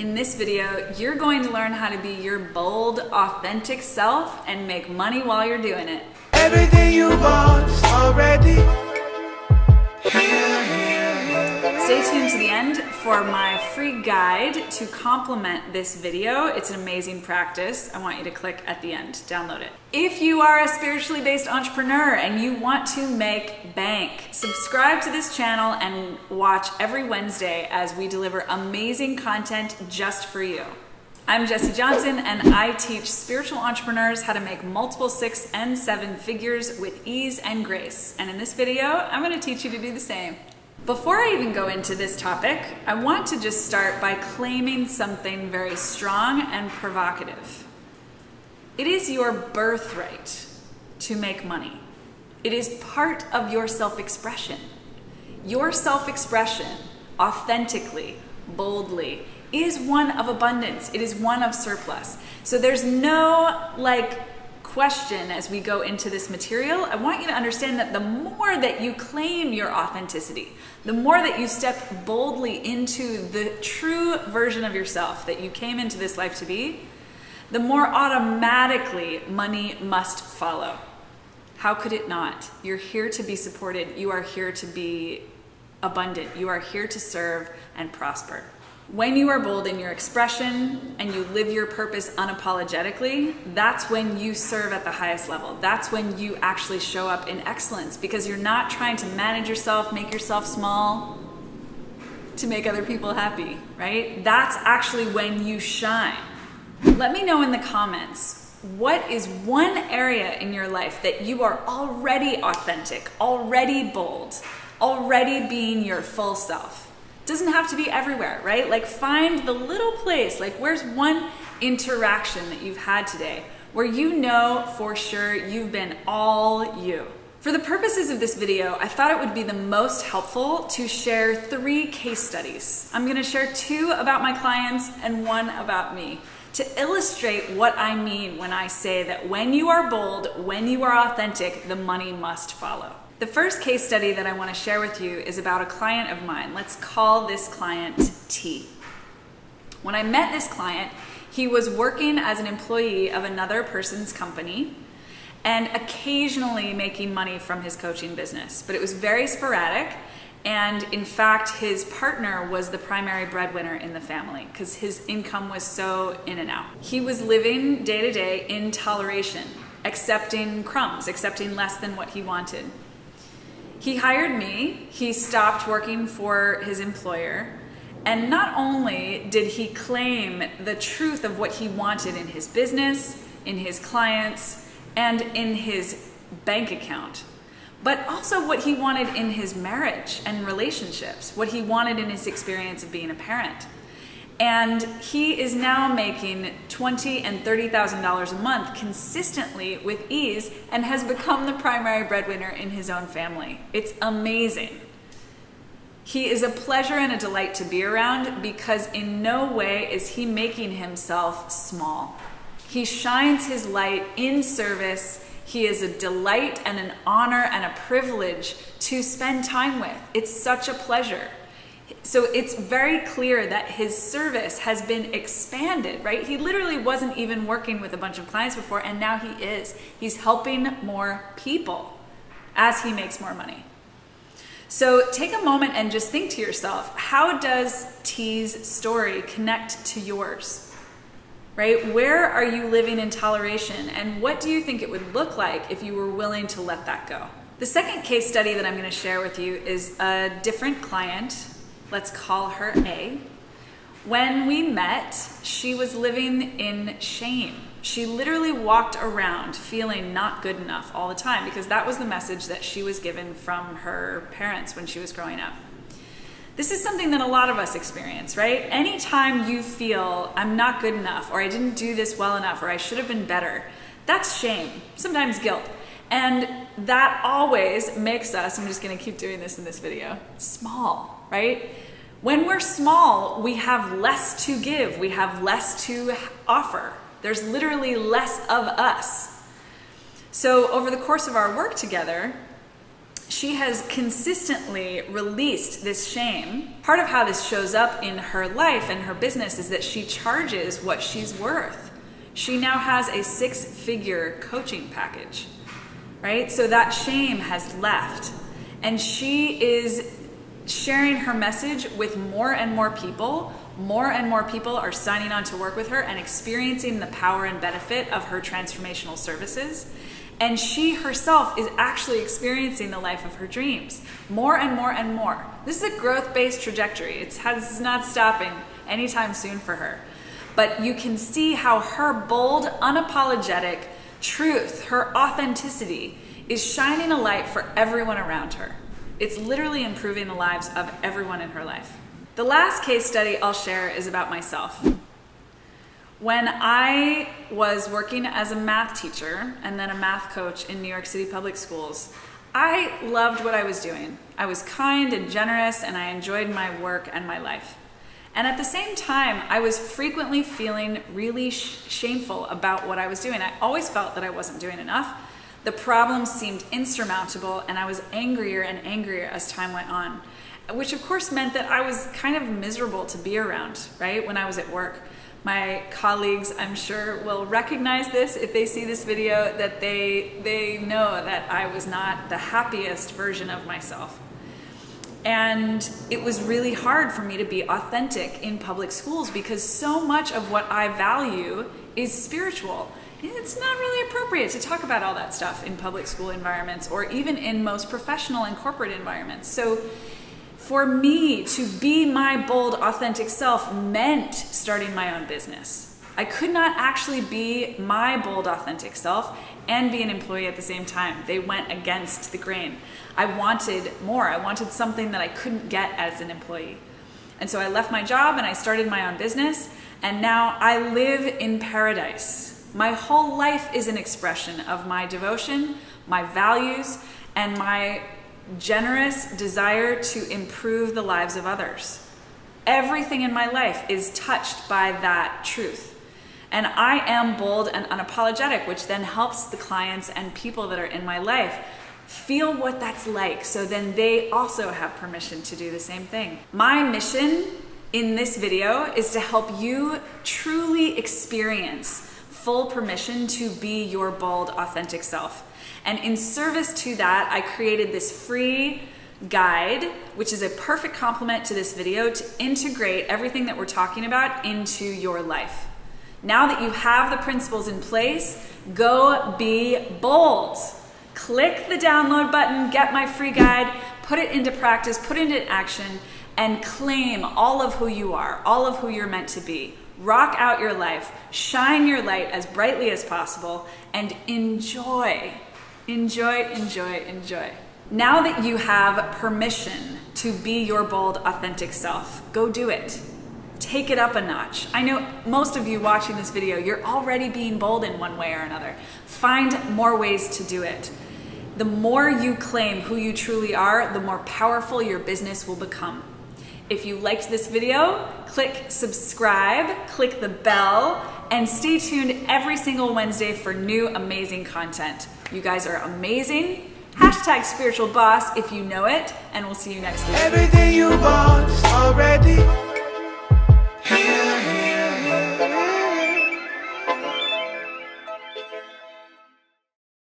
In this video, you're going to learn how to be your bold, authentic self and make money while you're doing it. Everything you want is already here. Stay tuned to the end for my free guide to complement this video. It's an amazing practice. I want you to click at the end, download it. If you are a spiritually based entrepreneur and you want to make bank, subscribe to this channel and watch every Wednesday as we deliver amazing content just for you. I'm Jessie Johnson and I teach spiritual entrepreneurs how to make multiple 6 and 7 figures with ease and grace. And in this video, I'm going to teach you to do the same. Before I even go into this topic, I want to just start by claiming something very strong and provocative. It is your birthright to make money. It is part of your self-expression. Your self-expression, authentically, boldly, is one of abundance. It is one of surplus. So there's no question as we go into this material. I want you to understand that the more that you claim your authenticity, the more that you step boldly into the true version of yourself that you came into this life to be, the more automatically money must follow. How could it not? You're here to be supported. You are here to be abundant. You are here to serve and prosper. When you are bold in your expression and you live your purpose unapologetically, that's when you serve at the highest level. That's when you actually show up in excellence, because you're not trying to manage yourself, make yourself small to make other people happy, right? That's actually when you shine. Let me know in the comments, what is one area in your life that you are already authentic, already bold, already being your full self? Doesn't have to be everywhere, right? Find the little place, where's one interaction that you've had today where you know for sure you've been all you. For the purposes of this video, I thought it would be the most helpful to share 3 case studies. I'm gonna share 2 about my clients and 1 about me to illustrate what I mean when I say that when you are bold, when you are authentic, the money must follow. The first case study that I want to share with you is about a client of mine. Let's call this client T. When I met this client, he was working as an employee of another person's company and occasionally making money from his coaching business, but it was very sporadic. And in fact, his partner was the primary breadwinner in the family because his income was so in and out. He was living day to day in toleration, accepting crumbs, accepting less than what he wanted. He hired me, he stopped working for his employer, and not only did he claim the truth of what he wanted in his business, in his clients, and in his bank account, but also what he wanted in his marriage and relationships, what he wanted in his experience of being a parent. And he is now making $20,000 and $30,000 a month consistently with ease and has become the primary breadwinner in his own family. It's amazing. He is a pleasure and a delight to be around because in no way is he making himself small. He shines his light in service. He is a delight and an honor and a privilege to spend time with. It's such a pleasure. So it's very clear that his service has been expanded, right? He literally wasn't even working with a bunch of clients before, and now he is. He's helping more people as he makes more money. So take a moment and just think to yourself, how does T's story connect to yours, right? Where are you living in toleration, and what do you think it would look like if you were willing to let that go? The second case study that I'm going to share with you is a different client. Let's call her A. When we met, she was living in shame. She literally walked around feeling not good enough all the time because that was the message that she was given from her parents when she was growing up. This is something that a lot of us experience, right? Anytime you feel I'm not good enough, or I didn't do this well enough, or I should have been better, that's shame, sometimes guilt. And that always makes us, I'm just gonna keep doing this in this video, small. Right? When we're small, we have less to give. We have less to offer. There's literally less of us. So over the course of our work together, she has consistently released this shame. Part of how this shows up in her life and her business is that she charges what she's worth. She now has a 6-figure coaching package, right? So that shame has left. And she is sharing her message with more and more people. More and more people are signing on to work with her and experiencing the power and benefit of her transformational services. And she herself is actually experiencing the life of her dreams. More and more and more. This is a growth-based trajectory. It's not stopping anytime soon for her. But you can see how her bold, unapologetic truth, her authenticity, is shining a light for everyone around her. It's literally improving the lives of everyone in her life. The last case study I'll share is about myself. When I was working as a math teacher and then a math coach in New York City public schools, I loved what I was doing. I was kind and generous, and I enjoyed my work and my life. And at the same time, I was frequently feeling really shameful about what I was doing. I always felt that I wasn't doing enough. The problems seemed insurmountable, and I was angrier and angrier as time went on, which of course meant that I was kind of miserable to be around, right, when I was at work. My colleagues, I'm sure, will recognize this if they see this video, that they know that I was not the happiest version of myself. And it was really hard for me to be authentic in public schools because so much of what I value is spiritual. It's not really appropriate to talk about all that stuff in public school environments or even in most professional and corporate environments. So for me to be my bold, authentic self meant starting my own business. I could not actually be my bold, authentic self and be an employee at the same time. They went against the grain. I wanted more. I wanted something that I couldn't get as an employee. And so I left my job and I started my own business, and now I live in paradise. My whole life is an expression of my devotion, my values, and my generous desire to improve the lives of others. Everything in my life is touched by that truth. And I am bold and unapologetic, which then helps the clients and people that are in my life feel what that's like, so then they also have permission to do the same thing. My mission in this video is to help you truly experience full permission to be your bold, authentic self. And in service to that, I created this free guide, which is a perfect complement to this video, to integrate everything that we're talking about into your life. Now that you have the principles in place, go be bold. Click the download button, get my free guide, put it into practice, put it into action, and claim all of who you are, all of who you're meant to be. Rock out your life, shine your light as brightly as possible, and enjoy. Enjoy, enjoy, enjoy. Now that you have permission to be your bold, authentic self, go do it. Take it up a notch. I know most of you watching this video, you're already being bold in one way or another. Find more ways to do it. The more you claim who you truly are, the more powerful your business will become. If you liked this video, click subscribe, click the bell, and stay tuned every single Wednesday for new amazing content. You guys are amazing. Hashtag spiritual boss if you know it, and we'll see you next week. Everything you want is already